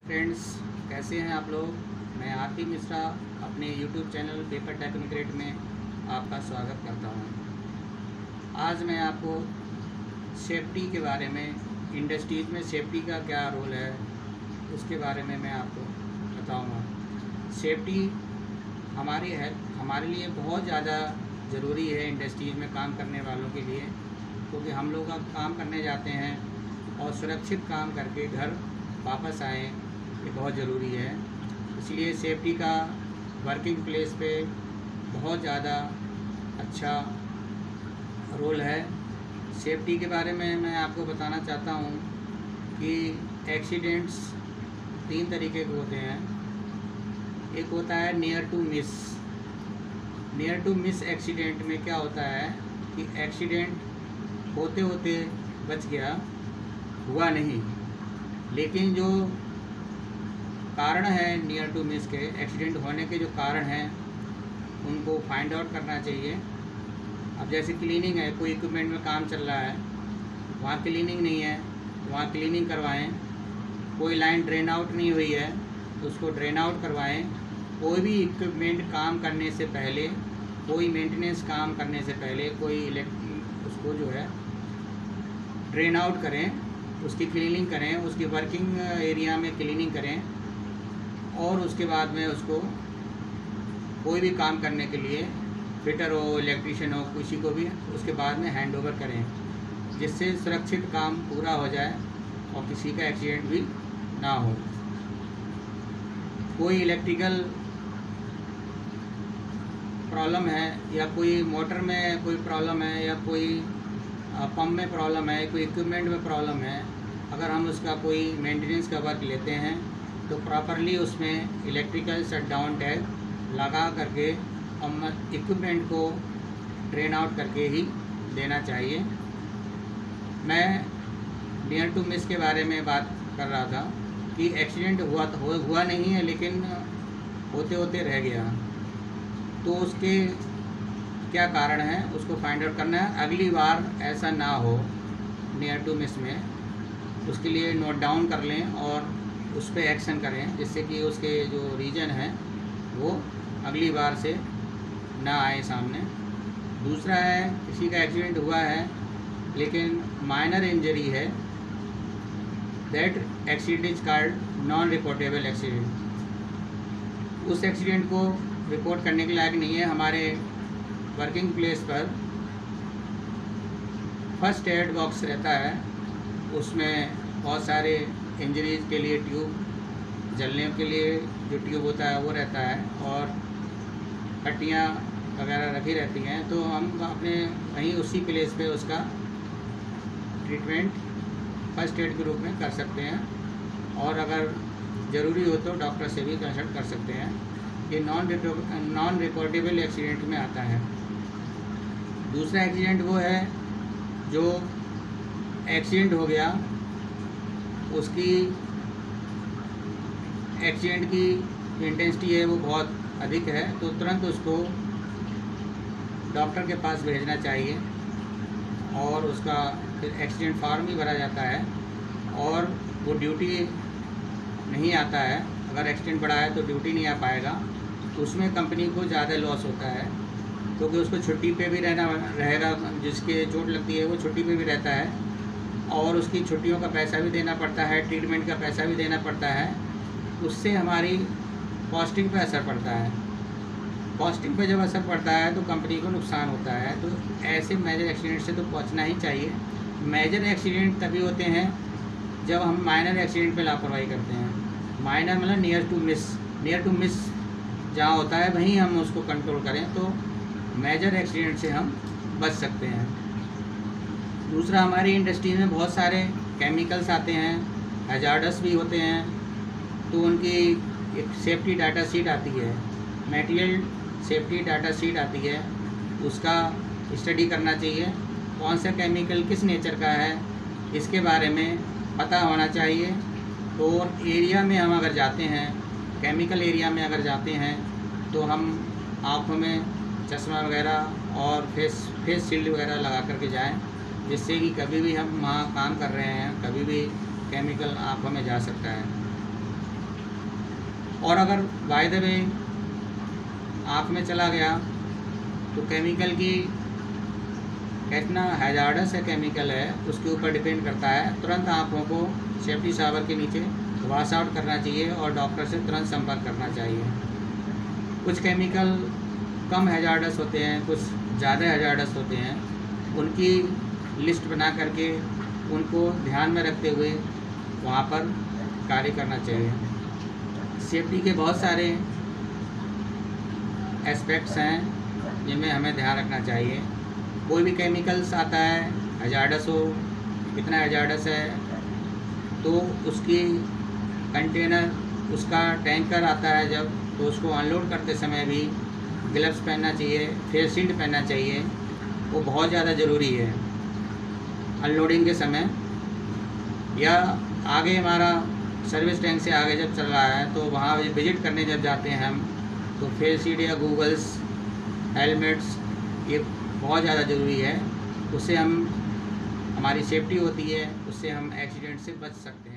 Friends, कैसे हैं आप लोग। मैं आरती मिश्रा अपने यूट्यूब चैनल पेपर टेक्निक्रेट में आपका स्वागत करता हूं। आज मैं आपको सेफ्टी के बारे में, इंडस्ट्रीज़ में सेफ्टी का क्या रोल है उसके बारे में मैं आपको बताऊंगा। सेफ्टी हमारे लिए बहुत ज़्यादा ज़रूरी है इंडस्ट्रीज़ में काम करने वालों के लिए, क्योंकि हम लोग अब काम करने जाते हैं और सुरक्षित काम करके घर वापस आएँ, ये बहुत ज़रूरी है। इसलिए सेफ्टी का वर्किंग प्लेस पे बहुत ज़्यादा अच्छा रोल है। सेफ्टी के बारे में मैं आपको बताना चाहता हूँ कि एक्सीडेंट्स 3 तरीके के होते हैं। एक होता है near to miss. Near to miss accident में क्या होता है कि एक्सीडेंट होते होते बच गया, हुआ नहीं, लेकिन जो कारण है नियर टू मिस के, एक्सीडेंट होने के जो कारण हैं उनको फाइंड आउट करना चाहिए। अब जैसे क्लीनिंग है, कोई इक्विपमेंट में काम चल रहा है, वहाँ क्लीनिंग नहीं है, वहाँ क्लीनिंग करवाएं। कोई लाइन ड्रेन आउट नहीं हुई है तो उसको ड्रेन आउट करवाएं। कोई भी इक्विपमेंट काम करने से पहले, कोई मेंटेनेंस काम करने से पहले उसको जो है ड्रेन आउट करें, उसकी क्लीनिंग करें, उसकी वर्किंग एरिया में क्लीनिंग करें और उसके बाद में उसको कोई भी काम करने के लिए, फिटर हो, इलेक्ट्रीशियन हो, किसी को भी उसके बाद में हैंड ओवर करें, जिससे सुरक्षित काम पूरा हो जाए और किसी का एक्सीडेंट भी ना हो। कोई इलेक्ट्रिकल प्रॉब्लम है या कोई मोटर में कोई प्रॉब्लम है या कोई पंप में प्रॉब्लम है, कोई इक्विपमेंट में प्रॉब्लम है, अगर हम उसका कोई मेंटेनेंस का वर्क लेते हैं तो प्रॉपरली उसमें इलेक्ट्रिकल शटडाउन टैग लगा करके हम इक्विपमेंट को ड्रेन आउट करके ही देना चाहिए। मैं नियर टू मिस के बारे में बात कर रहा था कि एक्सीडेंट हुआ नहीं है, लेकिन होते होते रह गया, तो उसके क्या कारण है उसको फाइंड आउट करना है। अगली बार ऐसा ना हो नियर टू मिस में, उसके लिए नोट डाउन कर लें और उस पर एक्शन करें, जिससे कि उसके जो रीज़न है वो अगली बार से ना आए सामने। दूसरा है, किसी का एक्सीडेंट हुआ है लेकिन माइनर इंजरी है, that accident is called non reportable accident. उस एक्सीडेंट को रिपोर्ट करने के लायक नहीं है। हमारे वर्किंग प्लेस पर फर्स्ट एड बॉक्स रहता है, उसमें बहुत सारे इंजरीज़ के लिए ट्यूब, जलने के लिए जो ट्यूब होता है वो रहता है, और पट्टियाँ वगैरह रखी रहती हैं। तो हम अपने वहीं उसी प्लेस पे उसका ट्रीटमेंट फर्स्ट एड के रूप में कर सकते हैं, और अगर ज़रूरी हो तो डॉक्टर से भी कंसल्ट कर सकते हैं। ये नॉन रिपोर्टेबल एक्सीडेंट में आता है। दूसरा एक्सीडेंट वो है जो एक्सीडेंट हो गया, उसकी एक्सीडेंट की इंटेंसिटी है वो बहुत अधिक है, तो तुरंत उसको डॉक्टर के पास भेजना चाहिए और उसका फिर एक्सीडेंट फॉर्म भी भरा जाता है और वो ड्यूटी नहीं आता है। अगर एक्सीडेंट बढ़ा है तो ड्यूटी नहीं आ पाएगा, तो उसमें कंपनी को ज़्यादा लॉस होता है, क्योंकि उसको छुट्टी पे भी रहना रहेगा, जिसके चोट लगती है वो छुट्टी पे भी रहता है और उसकी छुट्टियों का पैसा भी देना पड़ता है, ट्रीटमेंट का पैसा भी देना पड़ता है। उससे हमारी कॉस्टिंग पे असर पड़ता है। कॉस्टिंग पे जब असर पड़ता है तो कंपनी को नुकसान होता है। तो ऐसे मेजर एक्सीडेंट से तो बचना ही चाहिए। मेजर एक्सीडेंट तभी होते हैं जब हम माइनर एक्सीडेंट पे लापरवाही करते हैं। माइनर मतलब near to miss. Near to miss जहाँ होता है वहीं हम उसको कंट्रोल करें तो मेजर एक्सीडेंट से हम बच सकते हैं। दूसरा, हमारी इंडस्ट्री में बहुत सारे केमिकल्स आते हैं, हैजार्डस भी होते हैं, तो उनकी एक सेफ्टी डाटा शीट आती है, मटेरियल सेफ्टी डाटा शीट आती है, उसका स्टडी करना चाहिए। कौन सा केमिकल किस नेचर का है इसके बारे में पता होना चाहिए। तो एरिया में हम अगर जाते हैं, केमिकल एरिया में अगर जाते हैं, तो हम आँखों में चश्मा वगैरह और फेस शील्ड वगैरह लगा करके जाएं, जिससे कि कभी भी हम वहाँ काम कर रहे हैं, कभी भी केमिकल आँखों में जा सकता है। और अगर बाय द वे आँख में चला गया तो केमिकल की कितना हैजार्डस है केमिकल है उसके ऊपर डिपेंड करता है। तुरंत आँखों को सेफ्टी शावर के नीचे वॉश आउट करना चाहिए और डॉक्टर से तुरंत संपर्क करना चाहिए। कुछ केमिकल कम हैजार्डस होते हैं, कुछ ज़्यादा हैजार्डस होते हैं, उनकी लिस्ट बना करके उनको ध्यान में रखते हुए वहाँ पर कार्य करना चाहिए। सेफ्टी के बहुत सारे एस्पेक्ट्स हैं जिनमें हमें ध्यान रखना चाहिए। कोई भी केमिकल्स आता है, हैजार्डस हो, कितना हैजार्डस है, तो उसकी कंटेनर, उसका टैंकर आता है जब, तो उसको अनलोड करते समय भी ग्लव्स पहनना चाहिए, फेस शील्ड पहनना चाहिए। वो बहुत ज़्यादा ज़रूरी है अनलोडिंग के समय। या आगे हमारा सर्विस टैंक से आगे जब चल रहा है तो वहाँ विज़िट करने जब जाते हैं हम, तो फेस शील्ड या गूगल्स, हेलमेट्स, ये बहुत ज़्यादा ज़रूरी है। उससे हमारी सेफ्टी होती है, उससे हम एक्सीडेंट से बच सकते हैं।